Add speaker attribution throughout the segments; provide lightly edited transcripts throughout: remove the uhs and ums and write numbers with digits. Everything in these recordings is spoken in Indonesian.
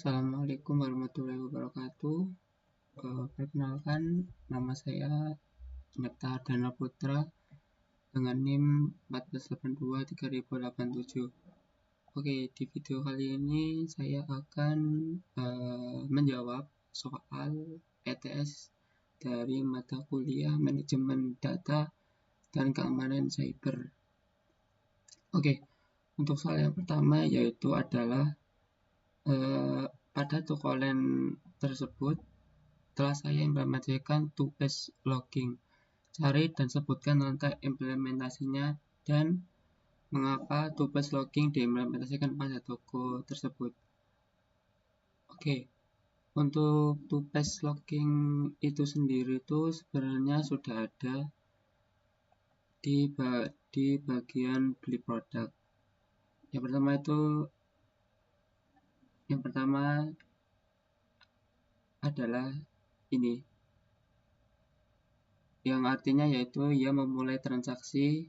Speaker 1: Assalamualaikum warahmatullahi wabarakatuh. Perkenalkan, nama saya Nepta Dana Putra dengan NIM 14823087. Oke, di video kali ini saya akan menjawab soal ETS dari mata kuliah Manajemen Data dan Keamanan Cyber. Oke, untuk soal yang pertama yaitu adalah pada tokolen tersebut telah saya implementasikan two-phase logging. Cari dan sebutkan rantai implementasinya dan mengapa two-phase logging diimplementasikan pada toko tersebut. Oke, untuk two-phase logging itu sendiri itu sebenarnya sudah ada di bagian beli produk. Yang pertama adalah ini, yang artinya yaitu ia memulai transaksi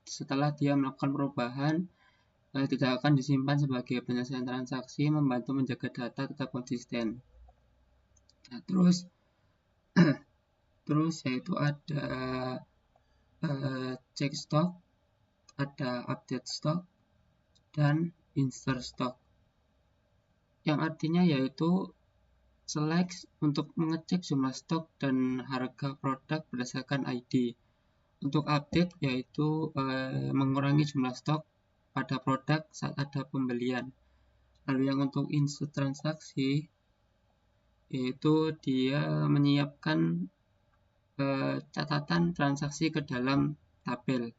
Speaker 1: setelah dia melakukan perubahan tidak akan disimpan sebagai penyelesaian transaksi, membantu menjaga data tetap konsisten. Nah, terus yaitu ada check stock, ada update stock, dan insert stock, yang artinya yaitu select untuk mengecek jumlah stok dan harga produk berdasarkan ID. Untuk update yaitu mengurangi jumlah stok pada produk saat ada pembelian. Lalu yang untuk insert transaksi yaitu dia menyiapkan catatan transaksi ke dalam tabel,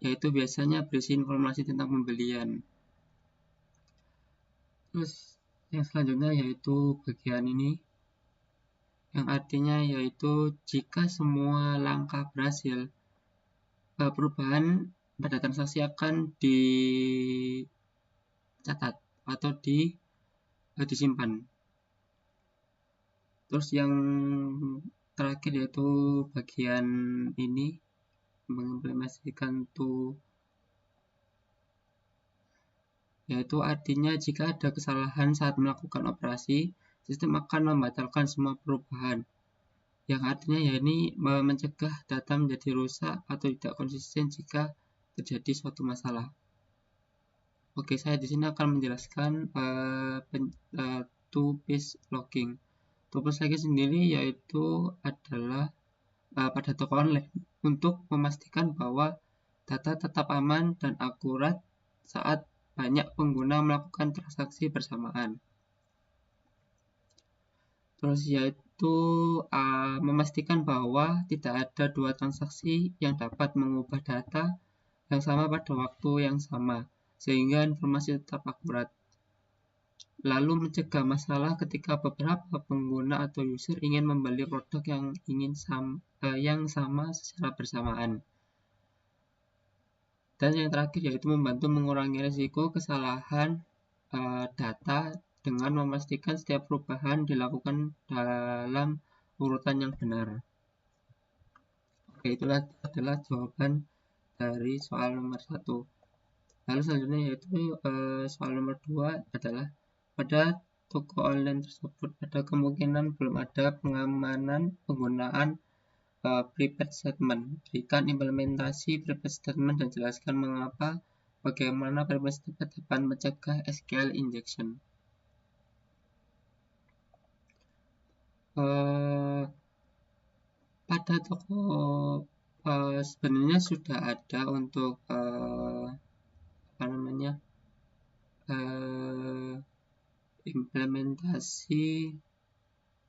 Speaker 1: yaitu biasanya berisi informasi tentang pembelian. Terus yang selanjutnya yaitu bagian ini, yang artinya yaitu jika semua langkah berhasil, perubahan pada transaksi akan dicatat atau disimpan. Terus yang terakhir yaitu bagian ini, mengimplementasikan yaitu artinya jika ada kesalahan saat melakukan operasi, sistem akan membatalkan semua perubahan, yang artinya ya ini mencegah data menjadi rusak atau tidak konsisten jika terjadi suatu masalah. Oke, saya di sini akan menjelaskan two-phase logging. Two-phase logging sendiri yaitu adalah pada toko online untuk memastikan bahwa data tetap aman dan akurat saat banyak pengguna melakukan transaksi bersamaan. Terus yaitu memastikan bahwa tidak ada dua transaksi yang dapat mengubah data yang sama pada waktu yang sama, sehingga informasi tetap akurat. Lalu mencegah masalah ketika beberapa pengguna atau user ingin membeli produk yang sama secara bersamaan. Dan yang terakhir yaitu membantu mengurangi risiko kesalahan data dengan memastikan setiap perubahan dilakukan dalam urutan yang benar. Oke, itulah adalah jawaban dari soal nomor 1. Lalu selanjutnya yaitu soal nomor 2 adalah pada toko online tersebut ada kemungkinan belum ada pengamanan penggunaan prepaid statement. Berikan implementasi prepaid statement dan jelaskan bagaimana prepaid statement dapat mencegah SQL injection. Pada toko sebenarnya sudah ada untuk implementasi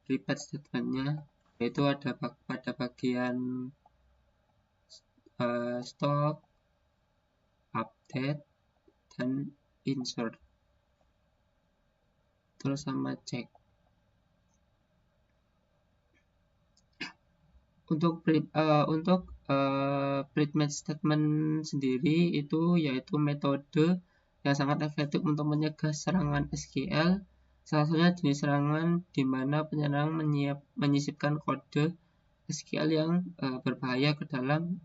Speaker 1: prepaid statementnya, yaitu ada pada bagian stock, update, dan insert, terus sama check. Untuk prepaid statement sendiri itu yaitu metode yang sangat efektif untuk menyegah serangan SQL. Salah satunya jenis serangan di mana penyerang menyisipkan kode SQL yang berbahaya ke dalam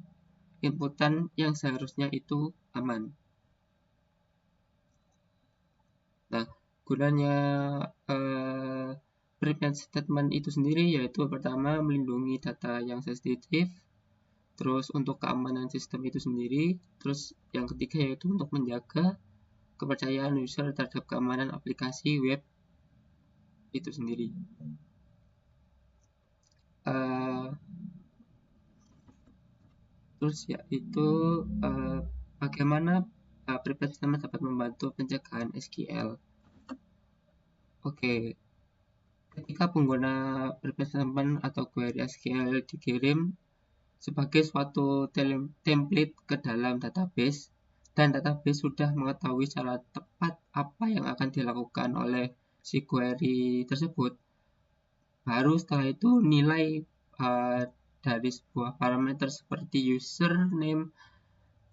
Speaker 1: inputan yang seharusnya itu aman. gunanya prevent statement itu sendiri yaitu pertama melindungi data yang sensitif, terus untuk keamanan sistem itu sendiri, terus yang ketiga yaitu untuk menjaga kepercayaan user terhadap keamanan aplikasi web itu sendiri. Terus yaitu bagaimana prevent statement dapat membantu pencegahan SQL. Oke, ketika pengguna prevent statement atau query SQL dikirim sebagai suatu template ke dalam database, dan database sudah mengetahui secara tepat apa yang akan dilakukan oleh si query tersebut, baru setelah itu nilai dari sebuah parameter seperti username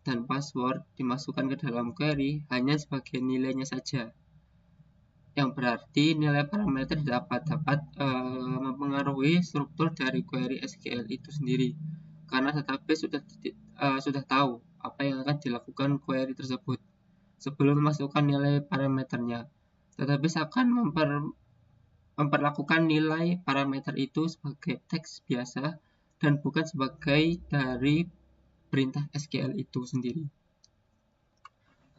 Speaker 1: dan password dimasukkan ke dalam query hanya sebagai nilainya saja, yang berarti nilai parameter dapat mempengaruhi struktur dari query SQL itu sendiri, karena database sudah tahu apa yang akan dilakukan query tersebut sebelum memasukkan nilai parameternya. Database akan memperlakukan nilai parameter itu sebagai teks biasa dan bukan sebagai dari perintah SQL itu sendiri.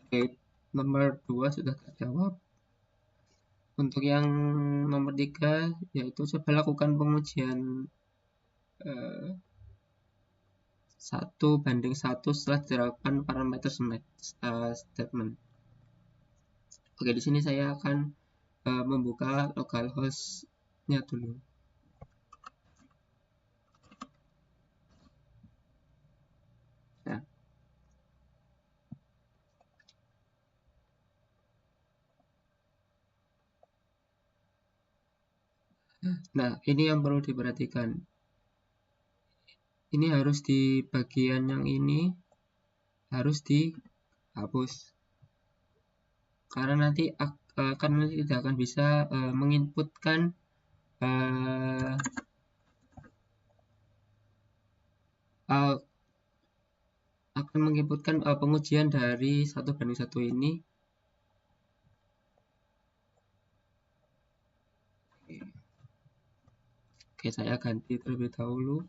Speaker 1: Oke, nomor 2 sudah terjawab. Untuk yang nomor 3 yaitu coba lakukan pengujian 1:1 setelah diterapkan parameter statement. Oke, di sini saya akan membuka localhost-nya dulu. Nah, ini yang perlu diperhatikan. Ini harus di bagian yang ini harus dihapus. Karena nanti tidak akan bisa menginputkan pengujian dari 1:1 ini. Oke, saya ganti terlebih dahulu.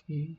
Speaker 1: Oke.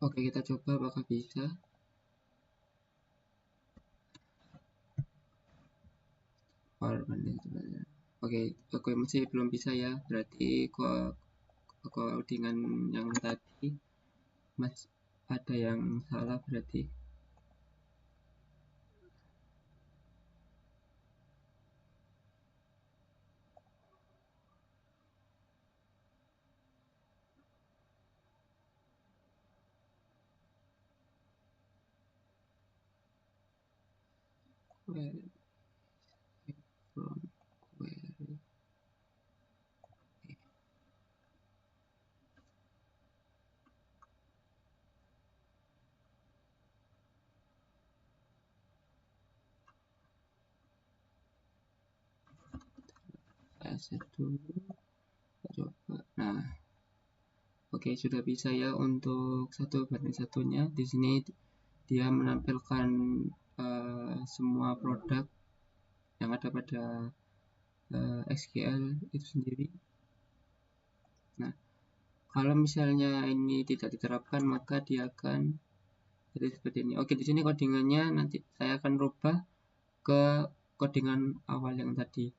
Speaker 1: Oke, kita coba apakah bisa. Oke, masih belum bisa ya. Berarti codingan yang tadi masih ada yang salah berarti. query from query. Saya set dulu, coba. Nah, oke, sudah bisa ya untuk 1:1-nya. Di sini dia menampilkan semua produk yang ada pada SQL itu sendiri. Nah, kalau misalnya ini tidak diterapkan, maka dia akan jadi seperti ini. Oke, di sini codingannya nanti saya akan rubah ke codingan awal yang tadi.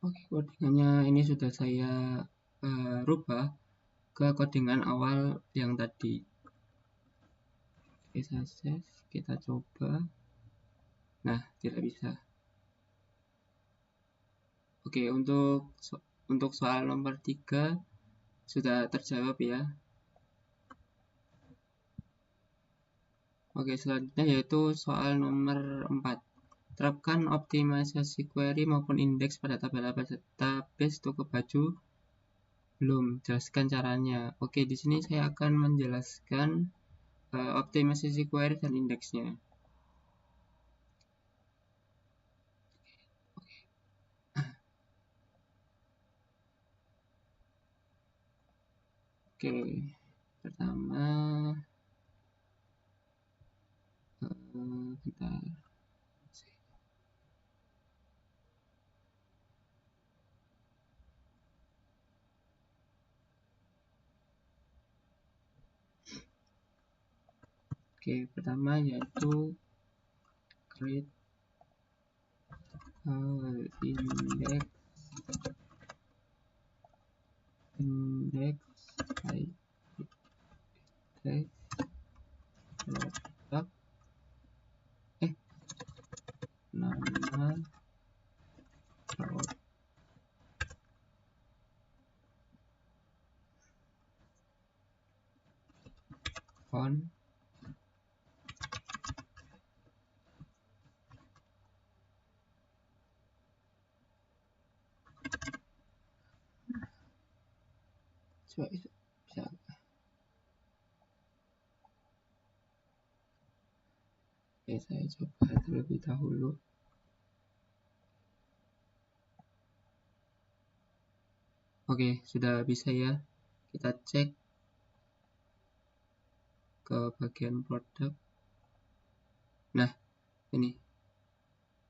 Speaker 1: Oke, codingannya ini sudah saya rubah ke codingan awal yang tadi. Oke, saya save, kita coba. Nah, tidak bisa. Oke, untuk soal nomor 3 sudah terjawab ya. Oke, selanjutnya yaitu soal nomor 4. Terapkan optimalisasi query maupun indeks pada tabel database toko baju. Belum, jelaskan caranya. Oke, di sini saya akan menjelaskan optimalisasi query dan indeksnya. Oke, pertama bentar. Oke, pertama yaitu create index by product nama product font coba bisa. Oke, saya coba terlebih dahulu. Oke, sudah bisa ya. Kita cek ke bagian produk. Nah, ini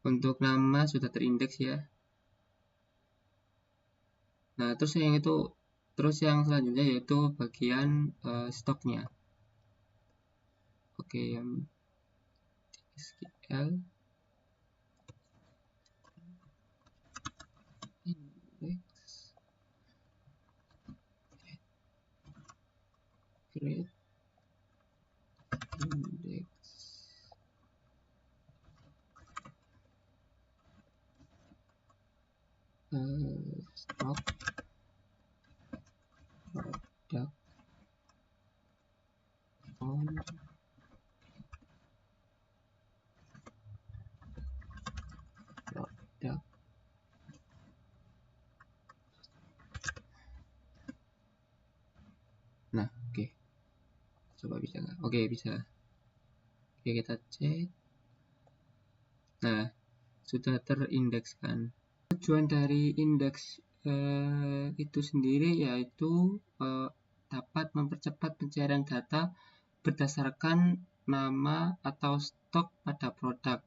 Speaker 1: untuk nama sudah terindeks ya. Nah, terus yang selanjutnya yaitu bagian stoknya. Oke, yang SQL index create index stock product font product. Nah, oke. Coba bisa nggak? Oke, bisa. Oke, kita cek. Nah, sudah terindekskan. Tujuan dari indeks itu sendiri yaitu dapat mempercepat pencarian data berdasarkan nama atau stok pada produk.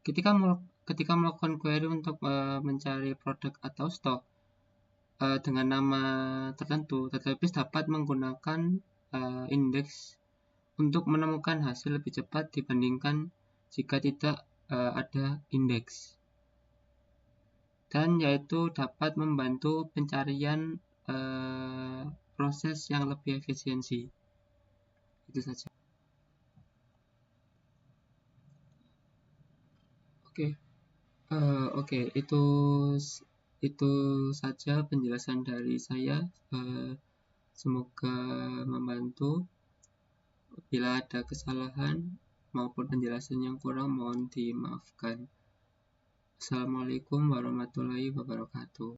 Speaker 1: Ketika melakukan query untuk mencari produk atau stok dengan nama tertentu, database dapat menggunakan indeks untuk menemukan hasil lebih cepat dibandingkan jika tidak ada indeks. dan yaitu dapat membantu pencarian proses yang lebih efisiensi. Itu saja. Oke, itu saja penjelasan dari saya. Semoga membantu. Bila ada kesalahan maupun penjelasan yang kurang, mohon dimaafkan. Assalamualaikum warahmatullahi wabarakatuh.